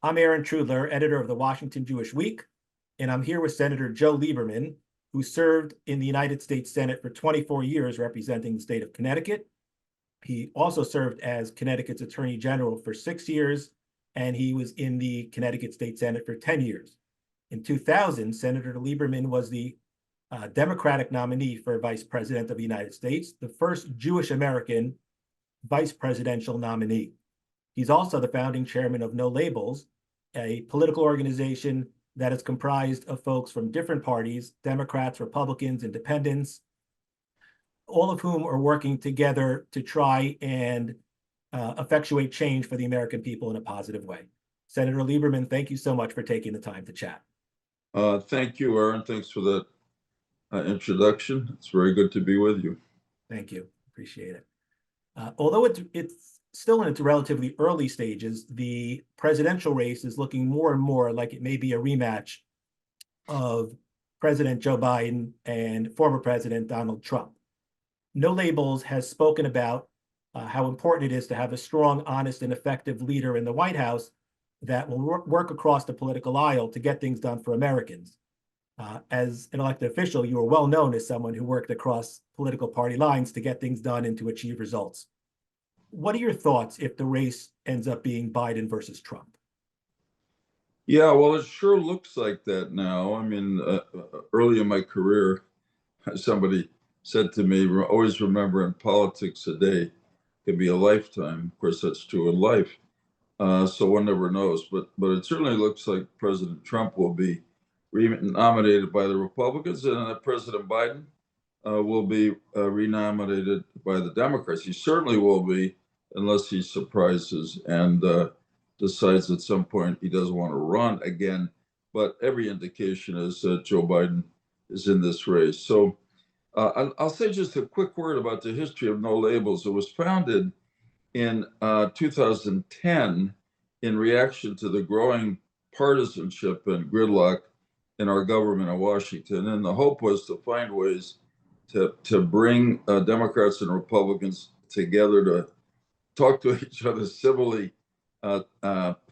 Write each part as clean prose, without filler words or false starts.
I'm Aaron Trudler, editor of the Washington Jewish Week, and I'm here with Senator Joe Lieberman, who served in the United States Senate for 24 years representing the state of Connecticut. He also served as Connecticut's Attorney General for 6 years, and he was in the Connecticut State Senate for 10 years. In 2000, Senator Lieberman was the Democratic nominee for Vice President of the United States, the first Jewish American vice presidential nominee. He's also the founding chairman of No Labels, a political organization that is comprised of folks from different parties, Democrats, Republicans, Independents, all of whom are working together to try and effectuate change for the American people in a positive way. Senator Lieberman, thank you so much for taking the time to chat. Thank you, Aaron. Thanks for that introduction. It's very good to be with you. Thank you. Appreciate it. Although it's still in its relatively early stages, the presidential race is looking more and more like it may be a rematch of President Joe Biden and former President Donald Trump. No Labels has spoken about how important it is to have a strong, honest, and effective leader in the White House that will work across the political aisle to get things done for Americans. As an elected official, you are well known as someone who worked across political party lines to get things done and to achieve results. What are your thoughts if the race ends up being Biden versus Trump? Yeah, well, it sure looks like that now. I mean, early in my career, somebody said to me, always remember in politics a day can be a lifetime. Of course, that's true in life. So one never knows. But it certainly looks like President Trump will be nominated by the Republicans, and President Biden will be renominated by the Democrats. He certainly will be, unless he surprises and decides at some point he doesn't want to run again. But every indication is that Joe Biden is in this race. So I'll say just a quick word about the history of No Labels. It was founded in 2010 in reaction to the growing partisanship and gridlock in our government in Washington. And the hope was to find ways to bring Democrats and Republicans together to talk to each other civilly,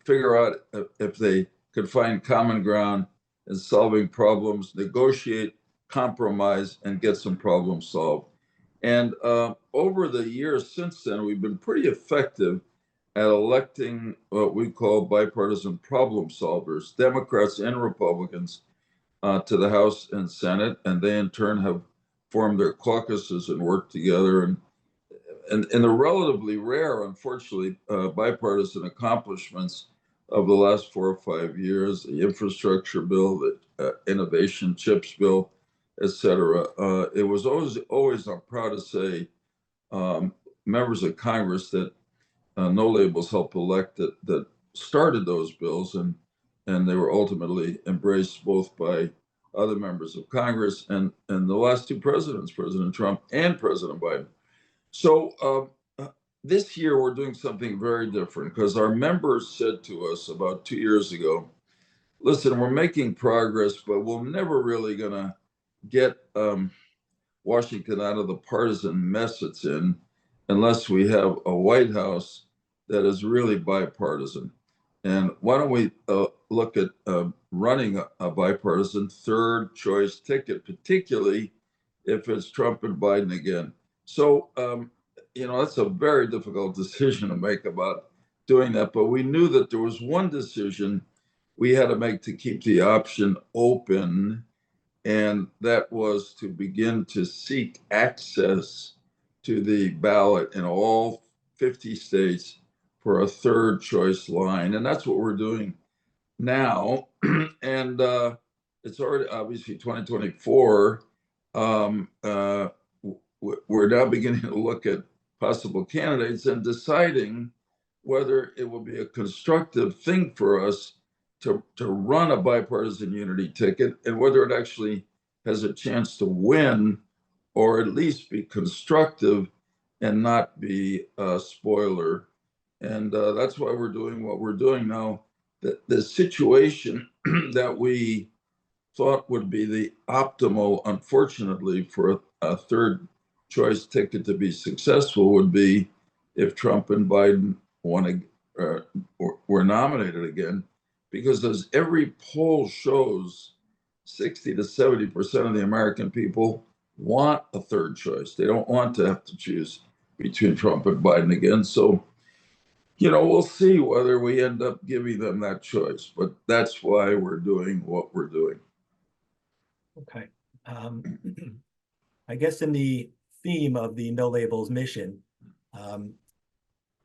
figure out if they could find common ground in solving problems, negotiate, compromise, and get some problems solved. And over the years since then, we've been pretty effective at electing what we call bipartisan problem solvers, Democrats and Republicans, to the House and Senate, and they in turn have formed their caucuses and worked together. And the relatively rare, unfortunately, bipartisan accomplishments of the last 4 or 5 years, the infrastructure bill, the innovation chips bill, et cetera. It was always, I'm proud to say, members of Congress that No Labels helped elect that started those bills, and they were ultimately embraced both by other members of Congress and the last two presidents, President Trump and President Biden. So this year we're doing something very different because our members said to us about 2 years ago, listen, we're making progress, but we're never really going to get Washington out of the partisan mess it's in unless we have a White House that is really bipartisan. And why don't we look at running a bipartisan third choice ticket, particularly if it's Trump and Biden again. So, that's a very difficult decision to make about doing that. But we knew that there was one decision we had to make to keep the option open, and that was to begin to seek access to the ballot in all 50 states for a third choice line. And that's what we're doing now. And it's already obviously 2024. We're now beginning to look at possible candidates and deciding whether it will be a constructive thing for us to run a bipartisan unity ticket and whether it actually has a chance to win or at least be constructive and not be a spoiler. And that's why we're doing what we're doing now. The situation that we thought would be the optimal, unfortunately, for a third choice ticket to be successful would be if Trump and Biden were nominated again. because as every poll shows, 60 to 70% of the American people want a third choice. They don't want to have to choose between Trump and Biden again. So, we'll see whether we end up giving them that choice, but that's why we're doing what we're doing. Okay. Um, I guess in the theme of the No Labels mission, um,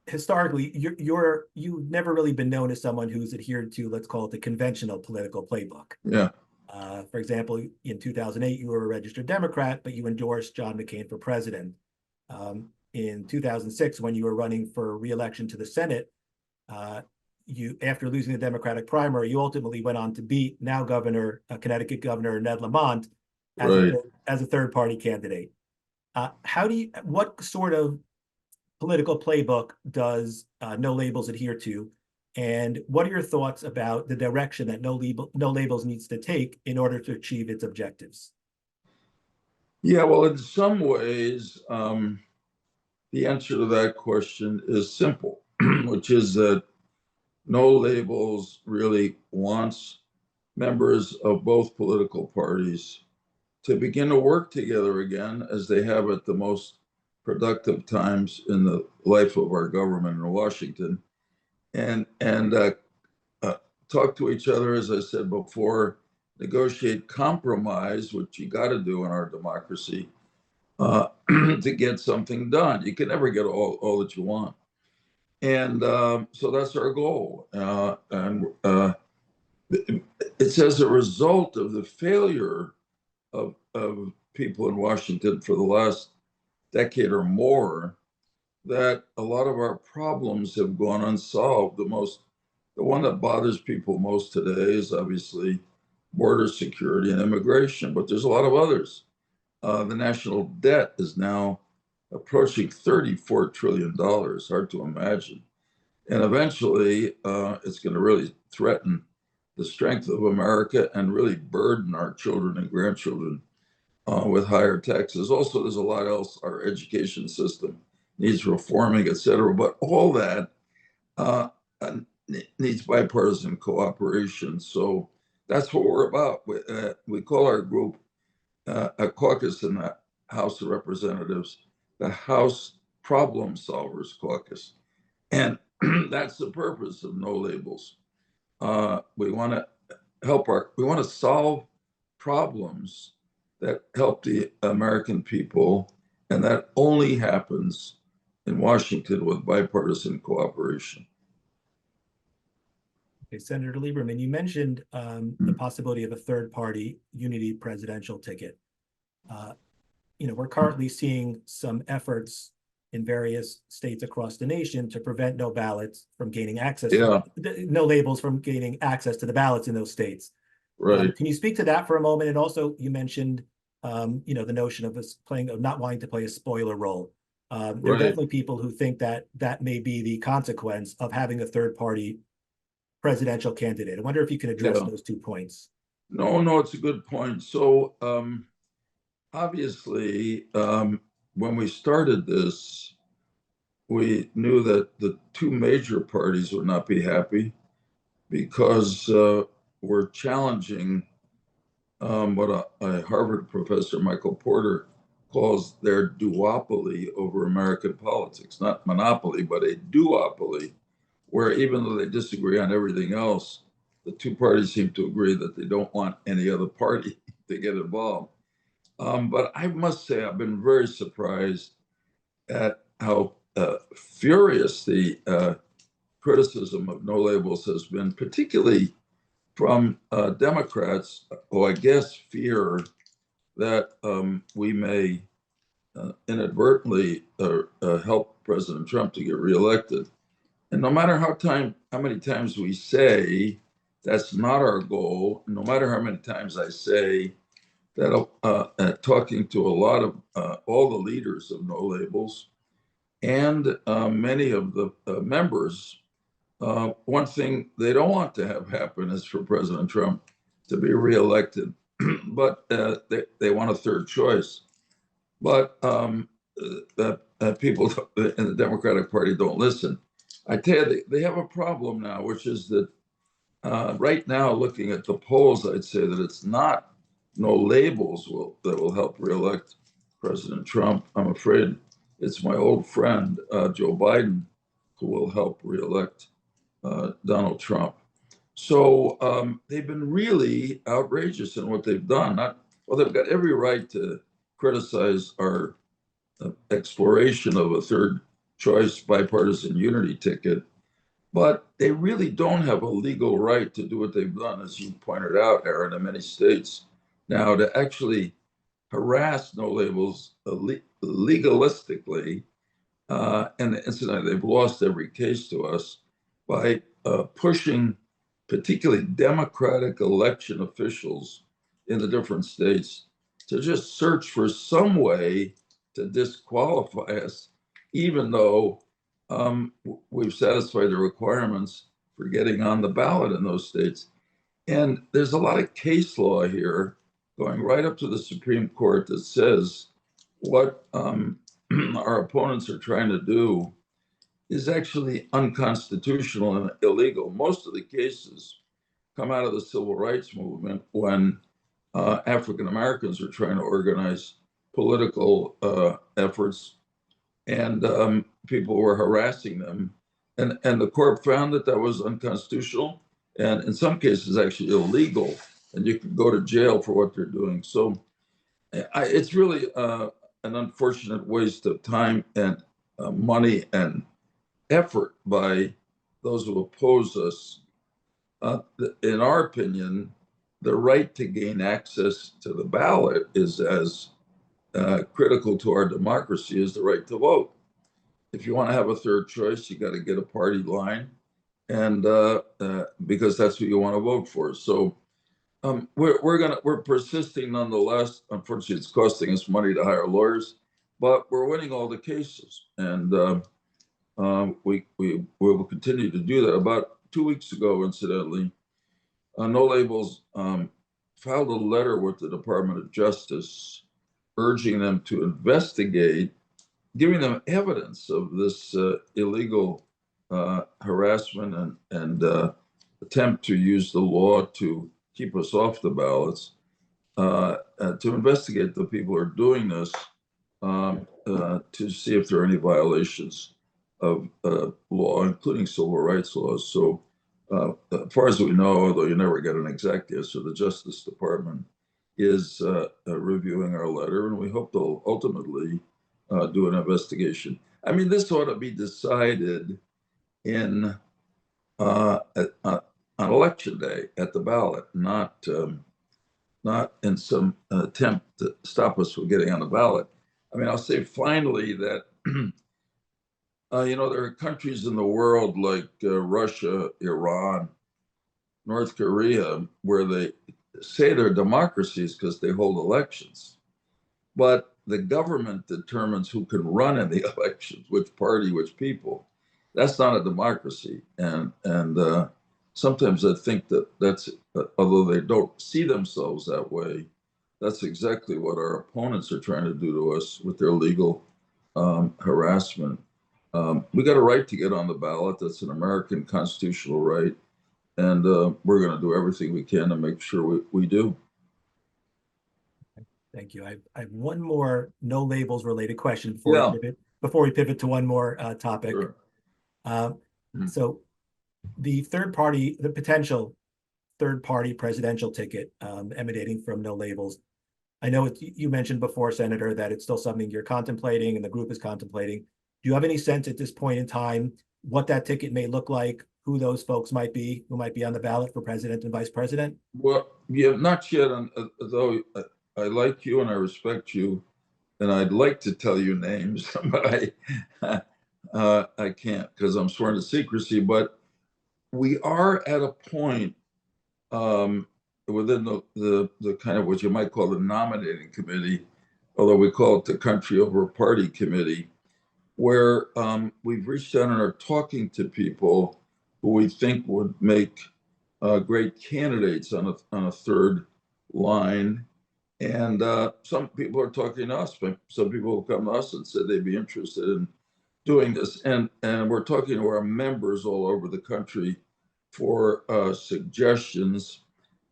historically, you've never really been known as someone who's adhered to, let's call it, the conventional political playbook. Yeah. For example, in 2008, you were a registered Democrat, but you endorsed John McCain for president. In 2006, when you were running for re-election to the Senate, after losing the Democratic primary, you ultimately went on to beat now Connecticut Governor Ned Lamont Right. as a third party candidate. What sort of political playbook does No Labels adhere to? And what are your thoughts about the direction that No Labels needs to take in order to achieve its objectives? Yeah, well, in some ways, the answer to that question is simple, which is that No Labels really wants members of both political parties to begin to work together again as they have at the most productive times in the life of our government in Washington, and talk to each other, as I said before, negotiate compromise, which you got to do in our democracy, to get something done. You can never get all that you want. And so that's our goal. And it's as a result of the failure of people in Washington for the last decade or more that a lot of our problems have gone unsolved. The one that bothers people most today is obviously border security and immigration, but there's a lot of others. The national debt is now approaching $34 trillion, hard to imagine. And eventually, it's going to really threaten the strength of America and really burden our children and grandchildren with higher taxes. Also, there's a lot else. Our education system needs reforming, et cetera. But all that uh, needs bipartisan cooperation. So that's what we're about. We call our group a caucus in the House of Representatives, the House Problem Solvers Caucus. And that's the purpose of No Labels. We want to we want to solve problems that help the American people, and that only happens in Washington with bipartisan cooperation. Okay, Senator Lieberman, you mentioned the possibility of a third party unity presidential ticket. We're currently seeing some efforts in various states across the nation to prevent No Yeah, Labels from gaining access to the ballots in those states. right, Can you speak to that for a moment? And also, you mentioned, the notion of not wanting to play a spoiler role. There are right. definitely people who think that that may be the consequence of having a third party presidential candidate. I wonder if you can address Yeah. those 2 points. No, it's a good point. So obviously, when we started this, we knew that the two major parties would not be happy because we're challenging what a Harvard professor, Michael Porter, calls their duopoly over American politics. Not monopoly, but a duopoly, where even though they disagree on everything else, the two parties seem to agree that they don't want any other party to get involved. But I must say, I've been very surprised at how furious the criticism of No Labels has been, particularly from Democrats who I guess fear that we may inadvertently help President Trump to get reelected. And no matter how many times we say that's not our goal, no matter how many times I say that, talking to a lot of all the leaders of No Labels and many of the members, one thing they don't want to have happen is for President Trump to be reelected, but they want a third choice. But people in the Democratic Party don't listen. I tell you, they have a problem now, which is that Right now, looking at the polls, I'd say that it's not no labels that will help reelect President Trump. I'm afraid it's my old friend, Joe Biden, who will help reelect Donald Trump. So they've been really outrageous in what they've done. Well, they've got every right to criticize our exploration of a third choice bipartisan unity ticket, but they really don't have a legal right to do what they've done, as you pointed out, Aaron, in many states. Now, to actually harass no labels legalistically, and incidentally, they've lost every case to us by pushing particularly Democratic election officials in the different states to just search for some way to disqualify us, even though we've satisfied the requirements for getting on the ballot in those states. And there's a lot of case law here going right up to the Supreme Court that says what our opponents are trying to do is actually unconstitutional and illegal. Most of the cases come out of the civil rights movement when African Americans were trying to organize political efforts, and people were harassing them. And the court found that that was unconstitutional, and in some cases, actually illegal, and you could go to jail for what they're doing. So it's really an unfortunate waste of time and money and effort by those who oppose us. In our opinion, the right to gain access to the ballot is as critical to our democracy as the right to vote. If you want to have a third choice, you got to get a party line, and because that's who you want to vote for. So we're persisting nonetheless. Unfortunately, it's costing us money to hire lawyers, but we're winning all the cases, and we will continue to do that. About 2 weeks ago, incidentally, No Labels filed a letter with the Department of Justice urging them to investigate, giving them evidence of this illegal harassment and attempt to use the law to keep us off the ballots, to investigate the people who are doing this, to see if there are any violations of law, including civil rights laws. So, as far as we know, although you never get an exact answer, the Justice Department is reviewing our letter, and we hope they'll ultimately do an investigation. I mean, this ought to be decided in on election day at the ballot, not in some attempt to stop us from getting on the ballot. I mean, I'll say finally that there are countries in the world like Russia, Iran, North Korea, where they say they're democracies because they hold elections. But the government determines who can run in the elections, which party, which people. That's not a democracy. And sometimes I think that's, although they don't see themselves that way, that's exactly what our opponents are trying to do to us with their legal harassment. We got a right to get on the ballot. That's an American constitutional right. And we're going to do everything we can to make sure we do. Thank you. I have one more no labels related question Yeah, before we pivot to one more topic. sure. So the potential third party presidential ticket emanating from no labels. I know you mentioned before, Senator, that it's still something you're contemplating and the group is contemplating. Do you have any sense at this point in time what that ticket may look like, who those folks might be, who might be on the ballot for president and vice president? Well, yeah, not yet, though I like you and I respect you, and I'd like to tell you names, but I can't because I'm sworn to secrecy. But we are at a point within the kind of what you might call the nominating committee, although we call it the country over party committee, where we've reached out and are talking to people who we think would make great candidates on a third line. And some people are talking to us, but some people have come to us and said they'd be interested in doing this. And we're talking to our members all over the country for suggestions.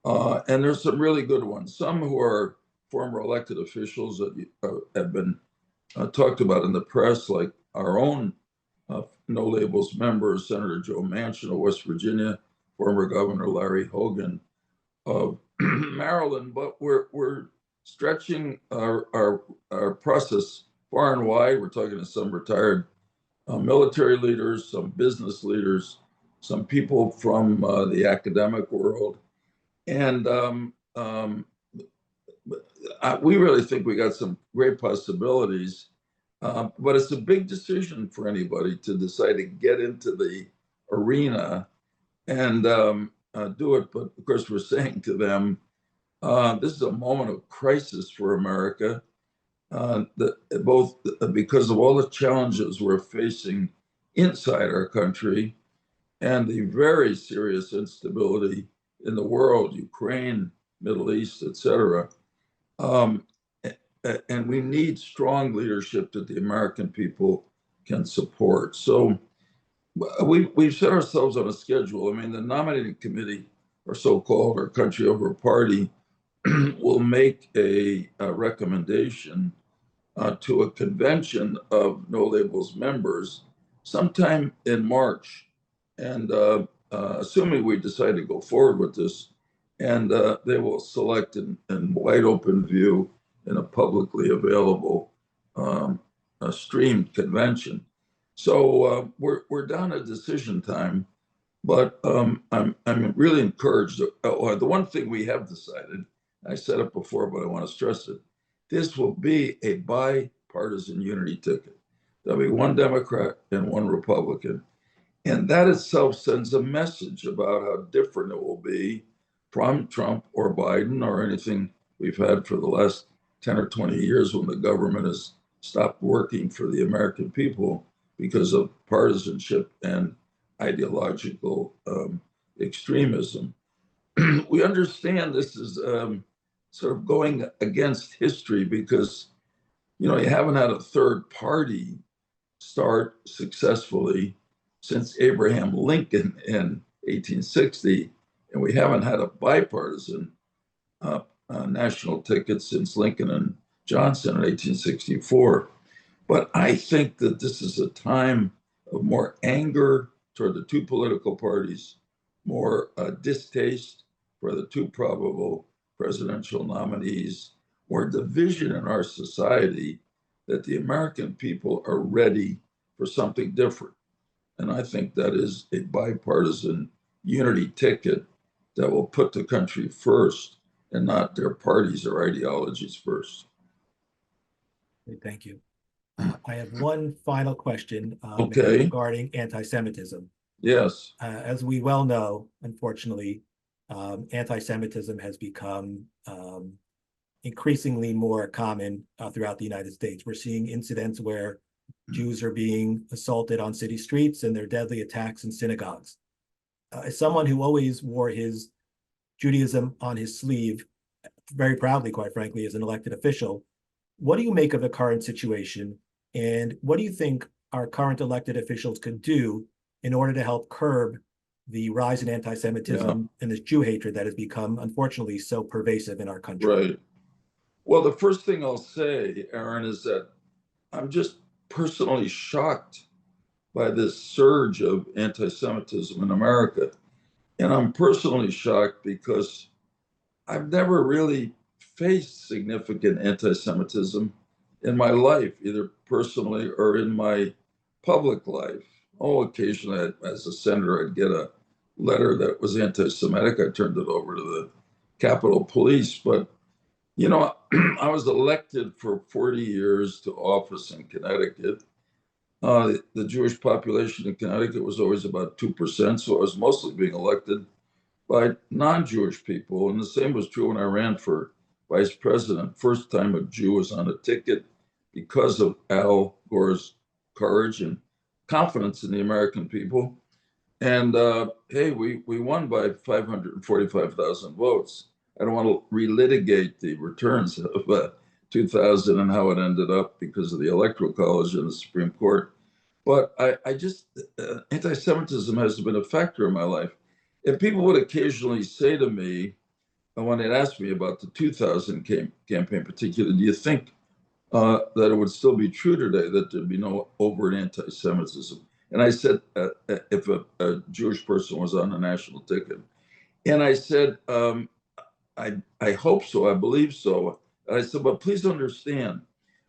And there's some really good ones. Some who are former elected officials that have been talked about in the press, like our own No Labels members, Senator Joe Manchin of West Virginia, former Governor Larry Hogan of Maryland. But we're stretching our process far and wide. We're talking to some retired military leaders, some business leaders, some people from the academic world. And we really think we got some great possibilities. But it's a big decision for anybody to decide to get into the arena and do it. But of course, we're saying to them, this is a moment of crisis for America, both because of all the challenges we're facing inside our country and the very serious instability in the world, Ukraine, Middle East, etc. Um, and we need strong leadership that the American people can support. So we've set ourselves on a schedule. I mean, the nominating committee, or so-called, or country over party, will make a recommendation to a convention of No Labels members sometime in March. And assuming we decide to go forward with this, and they will select in wide open view in a publicly available a streamed convention. So we're down to decision time, but I'm really encouraged. The one thing we have decided, I said it before, but I want to stress it, this will be a bipartisan unity ticket. There'll be one Democrat and one Republican. And that itself sends a message about how different it will be from Trump or Biden or anything we've had for the last 10 or 20 years when the government has stopped working for the American people because of partisanship and ideological extremism. We understand this is sort of going against history because, you haven't had a third party start successfully since Abraham Lincoln in 1860, and we haven't had a bipartisan national ticket since Lincoln and Johnson in 1864. But I think that this is a time of more anger toward the two political parties, more distaste for the two probable presidential nominees, more division in our society, that the American people are ready for something different. And I think that is a bipartisan unity ticket that will put the country first and not their parties or ideologies first. Thank you. I have one final question Okay. regarding anti-Semitism. Yes. As we well know, unfortunately, anti-Semitism has become increasingly more common throughout the United States. We're seeing incidents where Jews are being assaulted on city streets, and there are deadly attacks in synagogues. As someone who always wore his Judaism on his sleeve, very proudly, quite frankly, as an elected official, what do you make of the current situation? And what do you think our current elected officials could do in order to help curb the rise in anti-Semitism and this Jew hatred that has become, unfortunately, so pervasive in our country? Right. Well, the first thing I'll say, Aaron, is that I'm just personally shocked by this surge of anti-Semitism in America. And I'm personally shocked because I've never really faced significant anti-Semitism in my life, either personally or in my public life. Oh, occasionally, as a senator, I'd get a letter that was anti-Semitic. I turned it over to the Capitol Police. But, I was elected for 40 years to office in Connecticut. The Jewish population in Connecticut was always about 2%, so I was mostly being elected by non-Jewish people. And the same was true when I ran for vice president. First time a Jew was on a ticket because of Al Gore's courage and confidence in the American people. And hey, we won by 545,000 votes. I don't want to relitigate the returns of 2000 and how it ended up because of the Electoral College and the Supreme Court. But I just, anti-Semitism has been a factor in my life. And people would occasionally say to me, and when they'd ask me about the 2000 campaign particularly, do you think that it would still be true today that there'd be no overt anti-Semitism? And I said, if a Jewish person was on a national ticket, and I said, I hope so, I believe so. And I said, but please understand,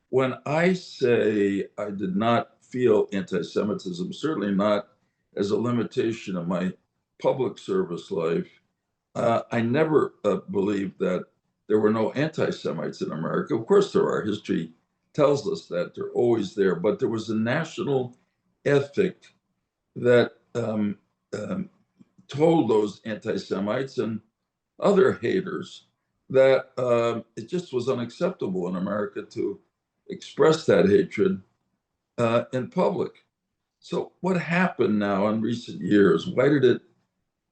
when I say I did not feel anti-Semitism, certainly not as a limitation of my public service life, I never believed that there were no anti-Semites in America. Of course, there are. History tells us that they're always there. But there was a national ethic that told those anti-Semites and other haters that it just was unacceptable in America to express that hatred in public. So, what happened now in recent years? Why did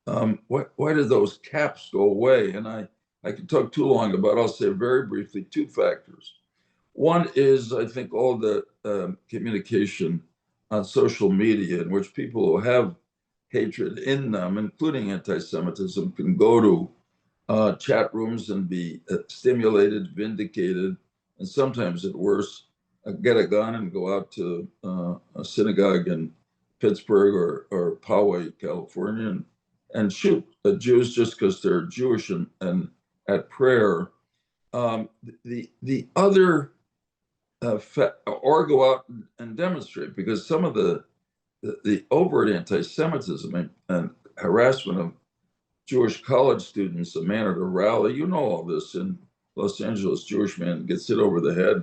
those caps go away? And I could talk too long about it. I'll say very briefly two factors. One is, I think, all the communication on social media in which people who have hatred in them, including anti Semitism, can go to chat rooms and be stimulated, vindicated, and sometimes at worst, get a gun and go out to a synagogue in Pittsburgh or Poway, California, and shoot Jews just because they're Jewish and at prayer. The other or go out and demonstrate, because some of the overt anti-Semitism and harassment of Jewish college students, a man at a rally, you know all this in Los Angeles, Jewish man gets hit over the head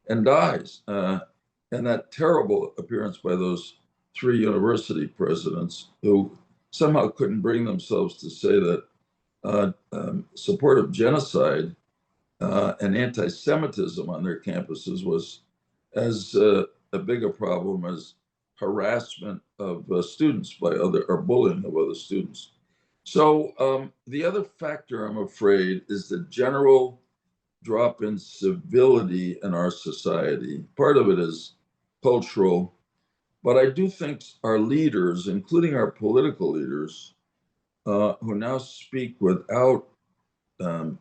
and dies. And that terrible appearance by those three university presidents who somehow couldn't bring themselves to say that support of genocide and anti-Semitism on their campuses was as a big a problem as harassment of students by other or bullying of other students. So the other factor, I'm afraid, is the general drop in civility in our society. Part of it is cultural, but I do think our leaders, including our political leaders, who now speak without um,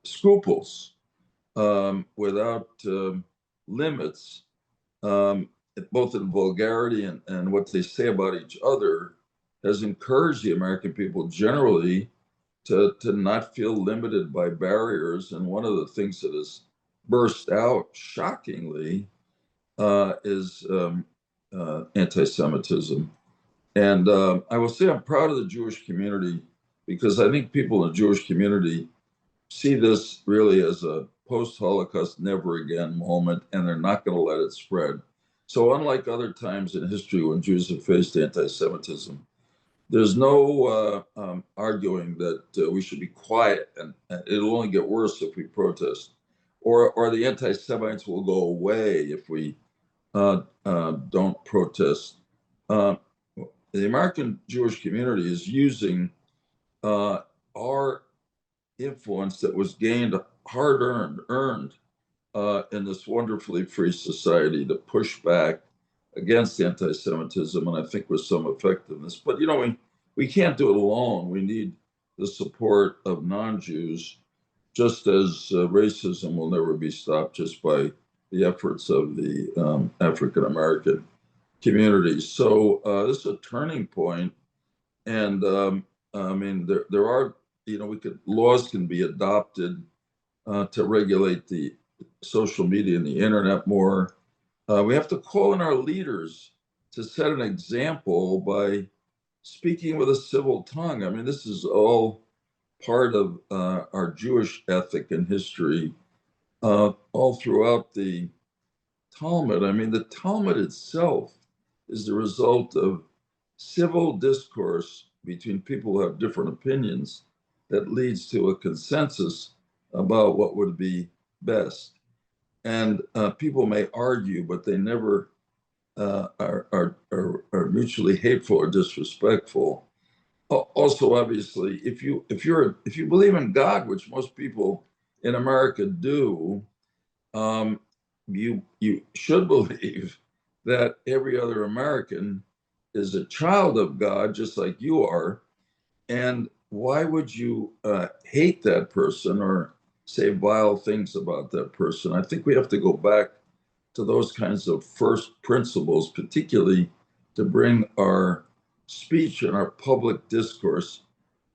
scruples, without limits, um, both in vulgarity and what they say about each other, has encouraged the American people generally to not feel limited by barriers. And one of the things that has burst out shockingly is anti-Semitism. And I will say I'm proud of the Jewish community because I think people in the Jewish community see this really as a post-Holocaust, never again moment, and they're not going to let it spread. So, unlike other times in history when Jews have faced anti-Semitism, there's no arguing that we should be quiet and it'll only get worse if we protest, or the anti-Semites will go away if we don't protest. Uh, the American Jewish community is using our influence that was gained, hard earned in this wonderfully free society to push back against anti-Semitism, and I think with some effectiveness. But you know, we can't do it alone. We need the support of non-Jews, just as racism will never be stopped just by the efforts of the African American community. So this is a turning point, and I mean, there are, you know, laws can be adopted to regulate the social media and the internet more. We have to call on our leaders to set an example by speaking with a civil tongue. I mean, this is all part of our Jewish ethic and history, all throughout the Talmud. I mean, the Talmud itself is the result of civil discourse between people who have different opinions that leads to a consensus about what would be best. And people may argue, but they never are mutually hateful or disrespectful. Also, obviously, if you believe in God, which most people in America do, um, you should believe that every other American is a child of God, just like you are, And why would you hate that person or say vile things about that person? I think we have to go back to those kinds of first principles, particularly to bring our speech and our public discourse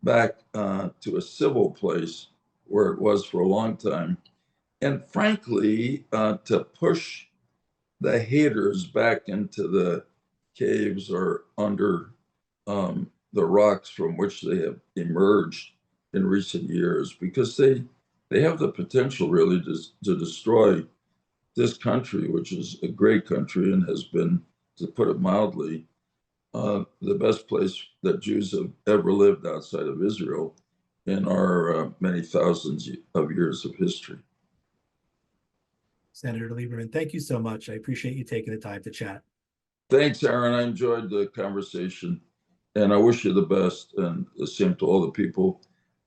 back to a civil place where it was for a long time. And frankly, to push the haters back into the caves or under the rocks from which they have emerged in recent years, because they have the potential really to destroy this country, which is a great country and has been, to put it mildly, the best place that Jews have ever lived outside of Israel in our many thousands of years of history. Senator Lieberman, thank you so much. I appreciate you taking the time to chat. Thanks, Aaron. I enjoyed the conversation, and I wish you the best, and the same to all the people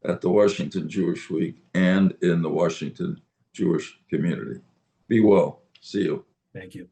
at the Washington Jewish Week and in the Washington Jewish community. Be well. See you. Thank you.